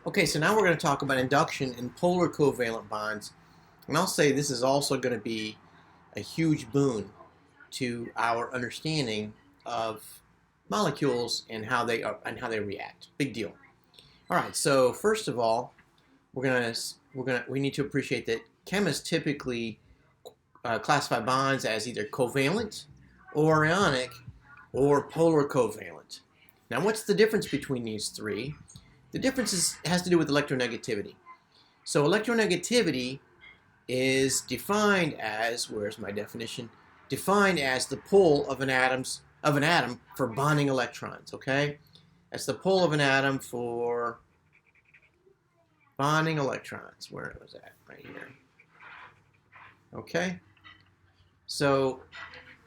Okay, so now we're going to talk about induction and polar covalent bonds. And I'll say this is also going to be a huge boon to our understanding of molecules and how they are and how they react. Big deal. All right, so first of all, we need to appreciate that chemists typically classify bonds as either covalent or ionic or polar covalent. Now, what's the difference between these three? The difference has to do with electronegativity. So electronegativity is defined as, where's my definition? Defined as the pull of an atom for bonding electrons, okay? That's the pull of an atom for bonding electrons. Where was that? Right here. Okay? So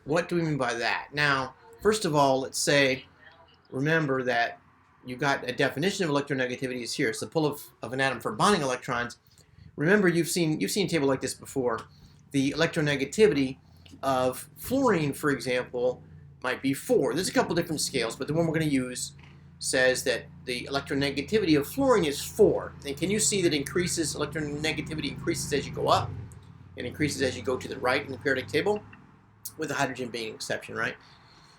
what do we mean by that? Now, first of all, let's say, remember that you've got a definition of electronegativity is here. It's the pull of an atom for bonding electrons. Remember, you've seen a table like this before. The electronegativity of fluorine, for example, might be 4. There's a couple different scales, but the one we're going to use says that the electronegativity of fluorine is 4. And can you see that electronegativity increases as you go up and increases as you go to the right in the periodic table, with the hydrogen being an exception, right?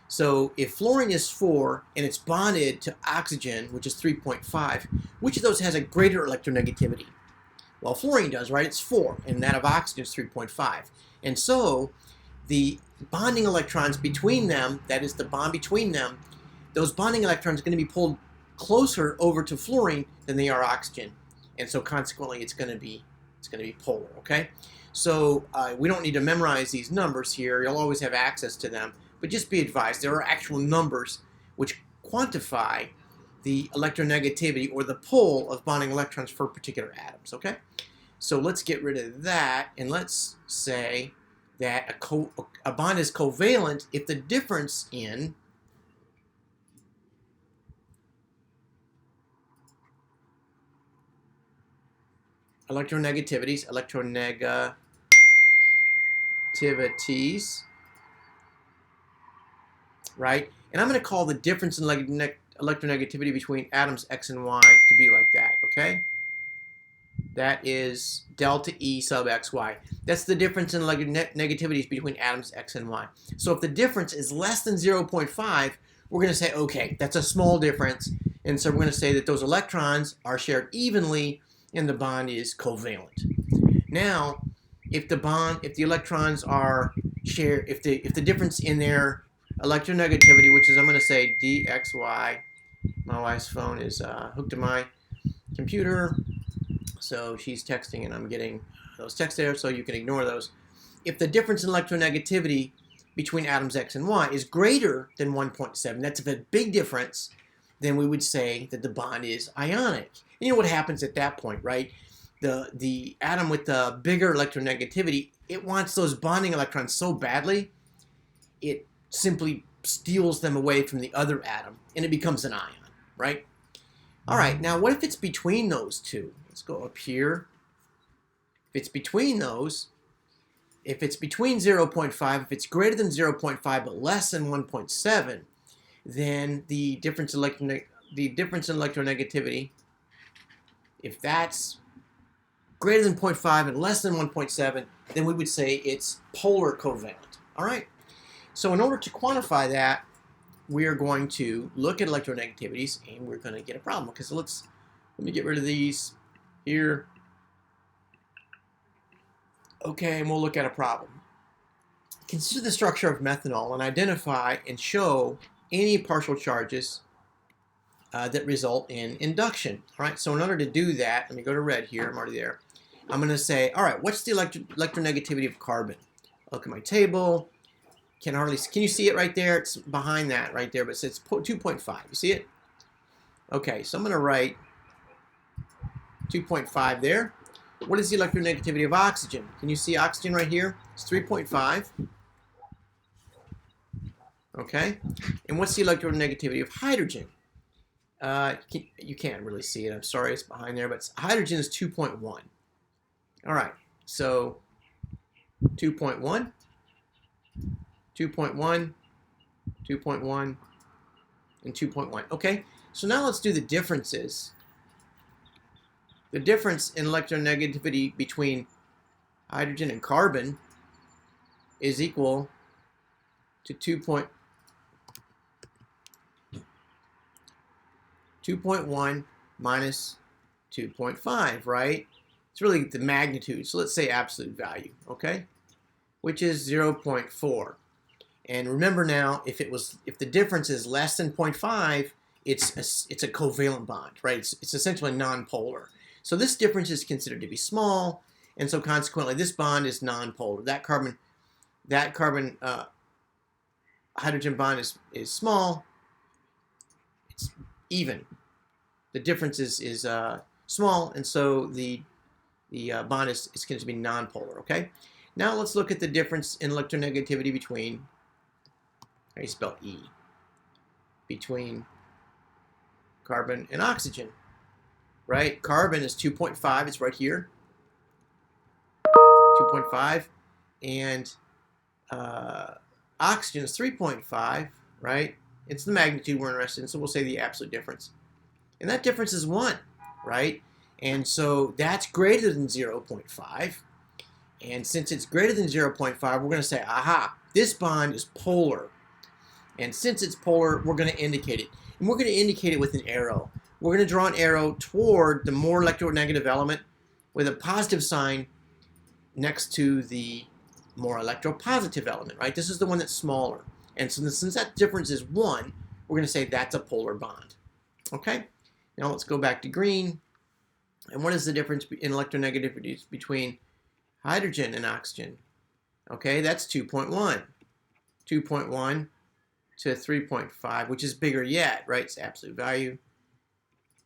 So if fluorine is 4 and it's bonded to oxygen, which is 3.5, which of those has a greater electronegativity? Well, fluorine does, right? It's 4, and that of oxygen is 3.5. And so the bonding electrons between them, that is the bond between them, those bonding electrons are going to be pulled closer over to fluorine than they are oxygen. And so consequently, it's going to be polar, okay? So we don't need to memorize these numbers here. You'll always have access to them. But just be advised, there are actual numbers which quantify the electronegativity or the pull of bonding electrons for particular atoms, okay? So let's get rid of that, and let's say that a bond is covalent if the difference in electronegativities, right? And I'm going to call the difference in electronegativity between atoms X and Y to be like that, okay? That is delta E sub XY. That's the difference in negativities between atoms X and Y. So if the difference is less than 0.5, we're going to say, okay, that's a small difference. And so we're going to say that those electrons are shared evenly and the bond is covalent. Now, if the electrons are shared, if the difference in their electronegativity, which is, I'm going to say dxy, my wife's phone is hooked to my computer, so she's texting and I'm getting those texts there, so you can ignore those. If the difference in electronegativity between atoms X and Y is greater than 1.7, that's a big difference, then we would say that the bond is ionic. And you know what happens at that point, right? The atom with the bigger electronegativity, it wants those bonding electrons so badly, it simply steals them away from the other atom, and it becomes an ion, right? All right, now what if it's between those two? Let's go up here. If it's between those, if it's between 0.5, if it's greater than 0.5 but less than 1.7, then the difference in electronegativity, if that's greater than 0.5 and less than 1.7, then we would say it's polar covalent. All right? So in order to quantify that, we are going to look at electronegativities, and we're going to get a problem. Okay, so let me get rid of these here. Okay, and we'll look at a problem. Consider the structure of methanol and identify and show any partial charges that result in induction. All right, so in order to do that, let me go to red here. I'm already there. I'm going to say, all right, what's the electronegativity of carbon? Look at my table. Can you see it right there? It's behind that right there, but it says 2.5. You see it? Okay, so I'm going to write 2.5 there. What is the electronegativity of oxygen? Can you see oxygen right here? It's 3.5. Okay, and what's the electronegativity of hydrogen? You can't really see it. I'm sorry, it's behind there, but hydrogen is 2.1. All right, so 2.1. 2.1, 2.1, and 2.1. Okay, so now let's do the differences the difference in electronegativity between hydrogen and carbon is equal to 2.1 minus 2.5, right? It's really the magnitude. So let's say absolute value, okay? Which is 0.4. And remember now, if the difference is less than 0.5, it's a covalent bond, right? It's essentially nonpolar. So this difference is considered to be small, and so consequently, this bond is nonpolar. That carbon hydrogen bond is small. It's even. The difference is small, and so the bond is considered to be nonpolar. Okay. Now let's look at the difference in electronegativity between. How do you spell E? Between carbon and oxygen, right? Carbon is 2.5. It's right here. 2.5, and oxygen is 3.5, right? It's the magnitude we're interested in, so we'll say the absolute difference. And that difference is 1, right? And so that's greater than 0.5. And since it's greater than 0.5, we're going to say, aha, this bond is polar. And since it's polar, we're going to indicate it. And we're going to indicate it with an arrow. We're going to draw an arrow toward the more electronegative element with a positive sign next to the more electropositive element, right? This is the one that's smaller. And so since that difference is 1, we're going to say that's a polar bond. Okay? Now let's go back to green. And what is the difference in electronegativities between hydrogen and oxygen? Okay, that's 2.1. 2.1 to 3.5, which is bigger yet, right? It's absolute value.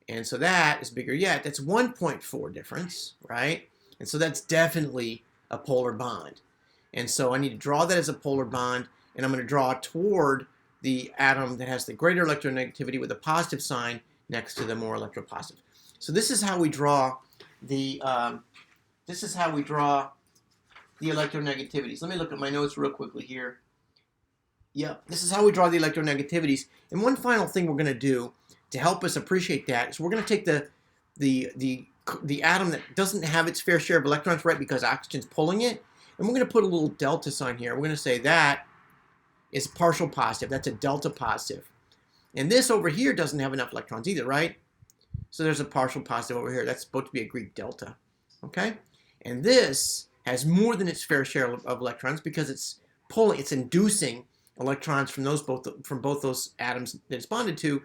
And so that is bigger yet. That's 1.4 difference, right? And so that's definitely a polar bond. And so I need to draw that as a polar bond, and I'm going to draw toward the atom that has the greater electronegativity with a positive sign next to the more electropositive. So this is how we draw the electronegativities. Let me look at my notes real quickly here. Yep, this is how we draw the electronegativities. And one final thing we're going to do to help us appreciate that is we're going to take the atom that doesn't have its fair share of electrons, right, because oxygen's pulling it, and we're going to put a little delta sign here. We're going to say that is partial positive. That's a delta positive. And this over here doesn't have enough electrons either, right? So there's a partial positive over here. That's supposed to be a Greek delta, okay? And this has more than its fair share of electrons because it's inducing electrons from both those atoms that it's bonded to,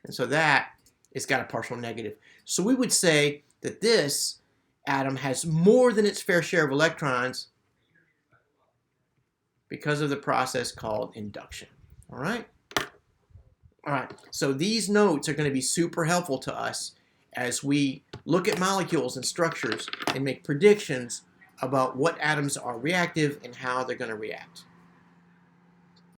and so that it's got a partial negative. So we would say that this atom has more than its fair share of electrons because of the process called induction. All right? All right, so these notes are going to be super helpful to us as we look at molecules and structures and make predictions about what atoms are reactive and how they're going to react.